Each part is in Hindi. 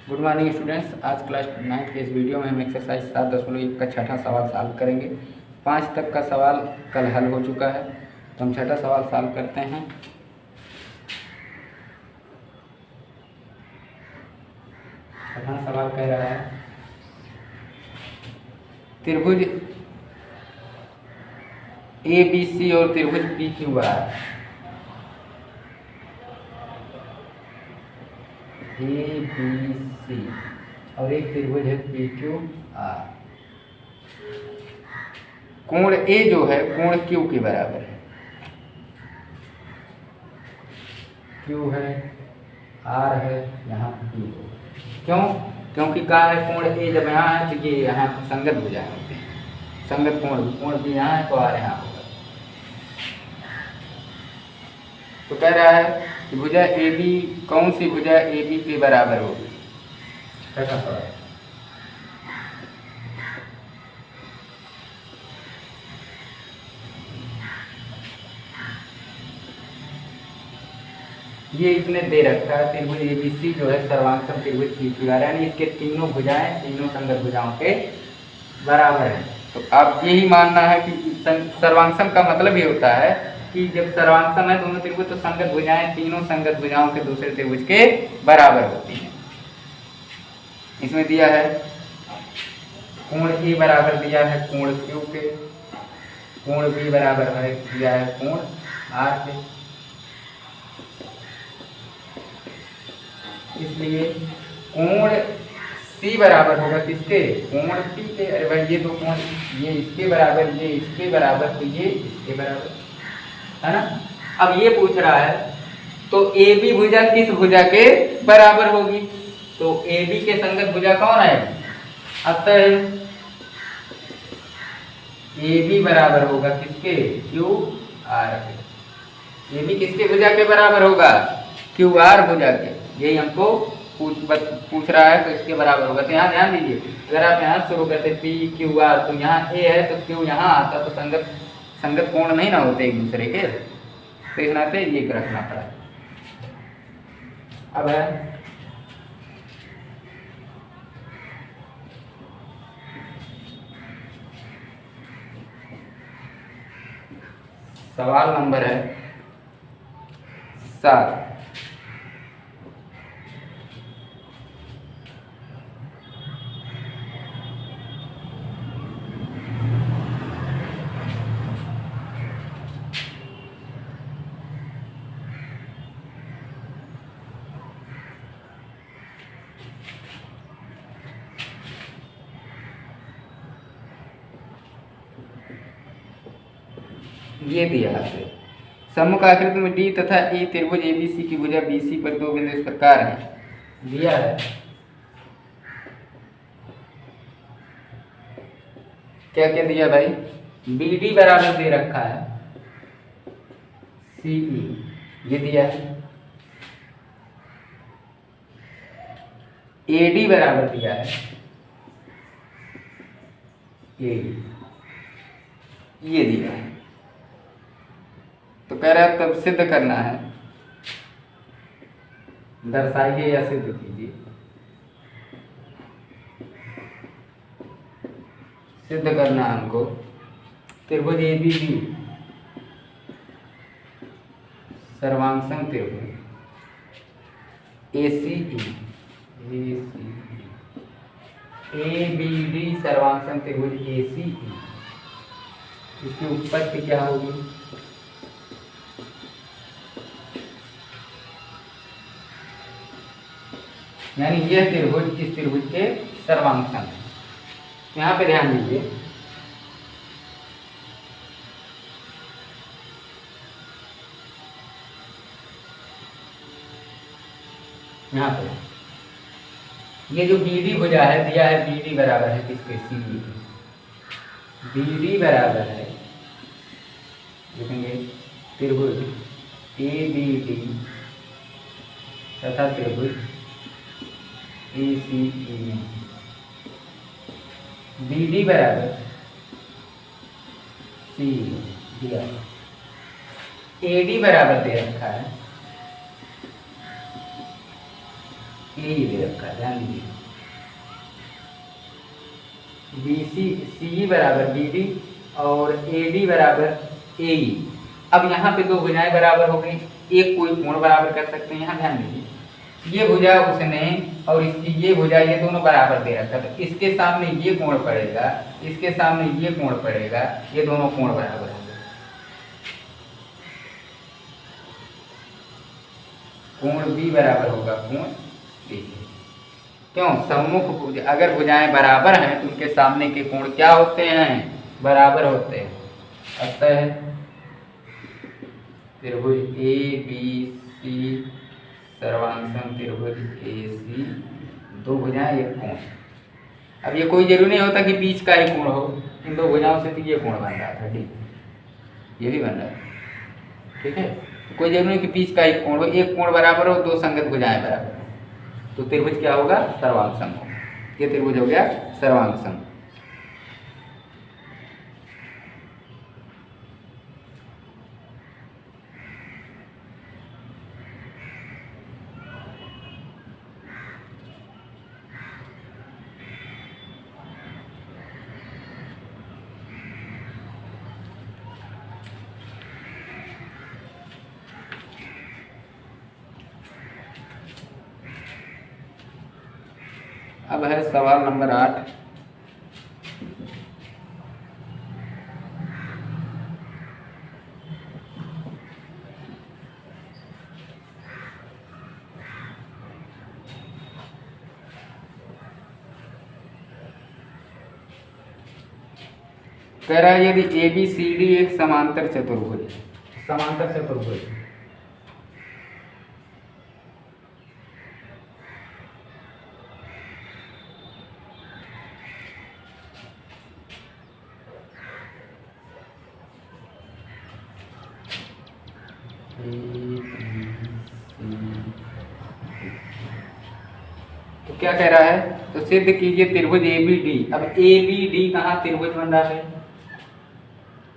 Good morning students. आज क्लास 9 के इस वीडियो में हम एक्सरसाइज 7.1 का छठा सवाल सॉल्व करेंगे। 5 तक का सवाल कल हल हो चुका है, तो हम छठा सवाल सॉल्व करते हैं। छठा सवाल कह रहा है त्रिभुज ए बी सी और त्रिभुज P Q R A B C और एक त्रिभुज है पी क्यू आर। कोण ए जो है कोण क्यू के बराबर है। क्यू है, आर है, यहाँ पी है। क्यों? क्योंकि कहा है कोण ए जब यहाँ है तो ये यहाँ संगत भुजा होते हैं। संगत कोण भी यहाँ है तो आर यहाँ होगा। तो कह रहा है कि भुजा ए बी, कौन सी भुजा ए बी के बराबर होगी? कैसा सवाल है? ये इसने दे रखा है त्रिभुज ए बी सी जो है सर्वांगसम त्रिभुज पी क्यू आर, यानी इसके तीनों भुजाएं तीनों संगत भुजाओं के बराबर है। तो आप यही मानना है कि सर्वांगसम का मतलब ये होता है कि जब सर्वांगसम है दोनों त्रिभुज तो संगत भुजाएं तीनों संगत भुजाओं के दूसरे त्रिभुज के बराबर होती हैं। इसमें दिया है कोण ए बराबर दिया है कोण क्यू के, कोण बी बराबर है दिया है कोण आर के। इसलिए कोण सी बराबर होगा किसके? कोण पी के। अरे भाई ये दो कोण, ये इसके बराबर, ये इसके बराबर, तो ये इसके बराबर है ना। अब ये पूछ रहा है तो ए बी भुजा किस भुजा के बराबर होगी? तो ए बी के संगत भुजा कौन है? अतः ए बी बराबर होगा किसके? क्यू आर के। ए बी किसके भुजा के बराबर होगा? क्यू आर भुजा के। यही हमको पूछ रहा है, तो इसके बराबर होगा। तो यहाँ ध्यान दीजिए, अगर आप यहाँ शुरू करते पी क्यू आर तो यहाँ ए है तो क्यू यहाँ आता, तो संगत कोण नहीं ना होते एक दूसरे के, तो इस नाते ये रखना पड़ा। अब है सवाल नंबर है 7। ये दिया है सम्मुख आकृति में डी तथा ई त्रिभुज एबीसी की भुजा बीसी पर दो बिंदु इस प्रकार है। दिया है क्या क्या दिया भाई? बी डी बराबर दे रखा है सी ई, ये दिया है। ए डी बराबर दिया है ए डी, ये दिया है। तो कह रहा है तब सिद्ध करना है, दर्शाइए या सिद्ध कीजिए। सिद्ध करना है हमको त्रिभुज ए बी डी सर्वांगसम त्रिभुज ए सी ए बी डी सर्वांगसम त्रिभुज ए सी ई, इसकी उत्पत्ति क्या होगी? यानी यह त्रिभुज इस त्रिभुज के सर्वांगसम है। यहाँ पे ध्यान दीजिए, यहाँ पे ये जो बी डी भुजा है दिया है, बी डी बराबर है किसके? सी ई। बी डी बराबर है, देखेंगे त्रिभुज ए बी डी तथा त्रिभुज ए सी ई में बी डी बराबर सी दिया, ए डी बराबर दे रखा है ए दे रखा है, ध्यान दीजिए। बी सी सी बराबर बी डी और ए डी बराबर ए ई। अब यहाँ पे दो भुजाएं बराबर हो गई, एक कोई कोण बराबर कर सकते हैं। यहाँ ध्यान दीजिए, ये भुजा उसने और इसकी ये भुजा, ये दोनों बराबर दे रखा, तो इसके सामने ये कोण पड़ेगा, इसके सामने ये कोण पड़ेगा, ये दोनों कोण बराबर होंगे। कोण बी बराबर होगा कोण सी। क्यों? सम्मुख अगर भुजाएं बराबर हैं तो उनके सामने के कोण क्या होते हैं? बराबर होते हैं। अतः त्रिभुज ए बी सी सर्वांगसम त्रिभुज ए सी, दो भुजाएं एक कोण। अब ये कोई जरूरी नहीं होता कि बीच का ही कोण हो, इन दो भुजाओं से तो ये कोण बन रहा था, ठीक, ये भी बन रहा है, ठीक है। तो कोई जरूरी नहीं कि बीच का ही कोण हो, एक कोण बराबर हो, दो संगत भुजाएं बराबर हो, तो त्रिभुज क्या होगा? सर्वांगसम होगा। ये त्रिभुज हो गया सर्वांगसम। अब है सवाल नंबर 8। कह रहा है यदि ए बी सी डी एक समांतर चतुर्भुज, समांतर चतुर्भुज तो क्या कह रहा है? तो सिद्ध कीजिए त्रिभुज ए बी डी। अब ए बी डी कहाँ त्रिभुज बन रहा है?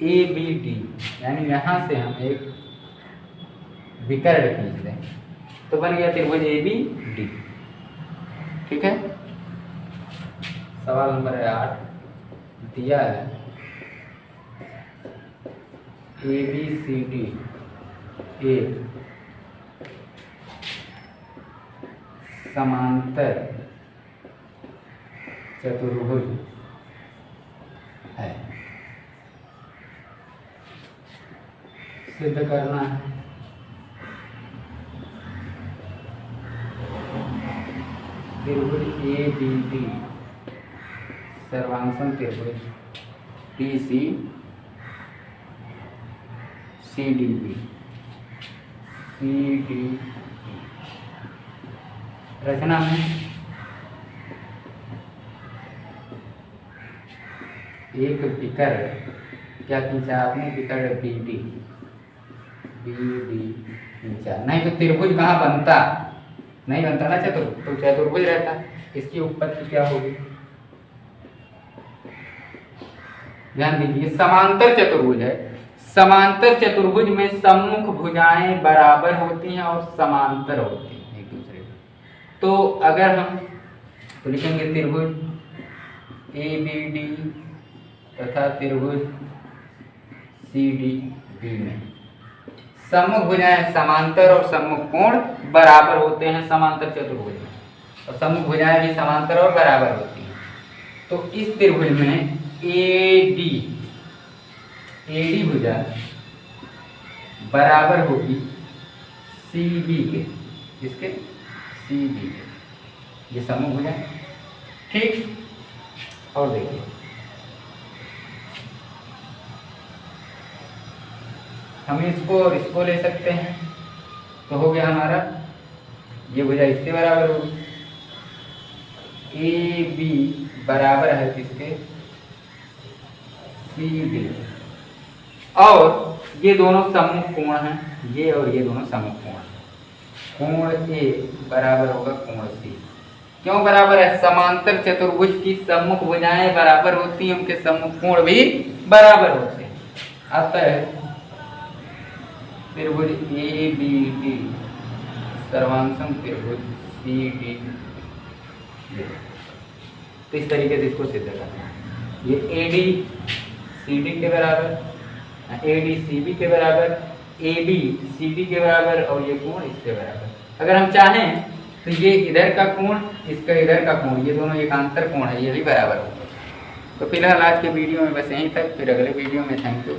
ए बी डी, यानी यहां से हम एक विकर्ण खींच दें तो बन गया त्रिभुज ए बी डी, ठीक है। सवाल नंबर 8 दिया है ए बी सी डी एक समांतर चतुर्भुज है, सिद्ध करना है। त्रिभुज ए बी डी सर्वांगसम त्रिभुज P C C D B, C D रचना में एक विकर्ण क्या खींचा आपने? विकर्ण बी डी, बी डी खींचा। नहीं तो त्रिभुज कहाँ बनता? नहीं बनता ना चतुर्भुज, तो चतुर्भुज रहता। इसकी उत्पत्ति क्या होगी? ध्यान दीजिए, समांतर चतुर्भुज है। समांतर चतुर्भुज में सम्मुख भुजाएं बराबर होती हैं और समांतर होती हैं एक दूसरे के। तो अगर हम तो लिखेंगे त्रिभुज ए बी डी तथा त्रिभुज सी डी बी में सम्मुख भुजाएं समांतर और सम्मुख कोण बराबर होते हैं समांतर चतुर्भुज में, और सम्मुख भुजाएं भी समांतर और बराबर होती हैं। तो इस त्रिभुज में ए डी भुजा बराबर होगी सी बी के, इसके सी बी के, ये सम्मुख भुजाएं, ठीक। और देखिए हम इसको और इसको ले सकते हैं, तो हो गया हमारा ये भुजा इसके बराबर होगी। ए बी बराबर है किसके? सी डी, और ये दोनों सम्मुख कोण हैं, ये और ये दोनों सम्मुख कोण हैं। कोण ए बराबर होगा कोण सी। क्यों बराबर है? समांतर चतुर्भुज की सम्मुख भुजाएं बराबर होती हैं, उनके सम्मुख कोण भी बराबर होते हैं। अतः त्रिभुज ए बी डी सर्वांगसम त्रिभुज सी डी, तो इस तरीके से इसको सिद्ध करना है। ये ए डी सी डी के बराबर, ए डी सी बी के बराबर, ए बी सी डी के बराबर और ये कोण इसके बराबर। अगर हम चाहें तो ये इधर का कोण इसका इधर का कोण, ये दोनों एकांतर कोण है, ये भी बराबर होगा। तो फिलहाल आज के वीडियो में बस यहीं तक, फिर अगले वीडियो में थैंक यू।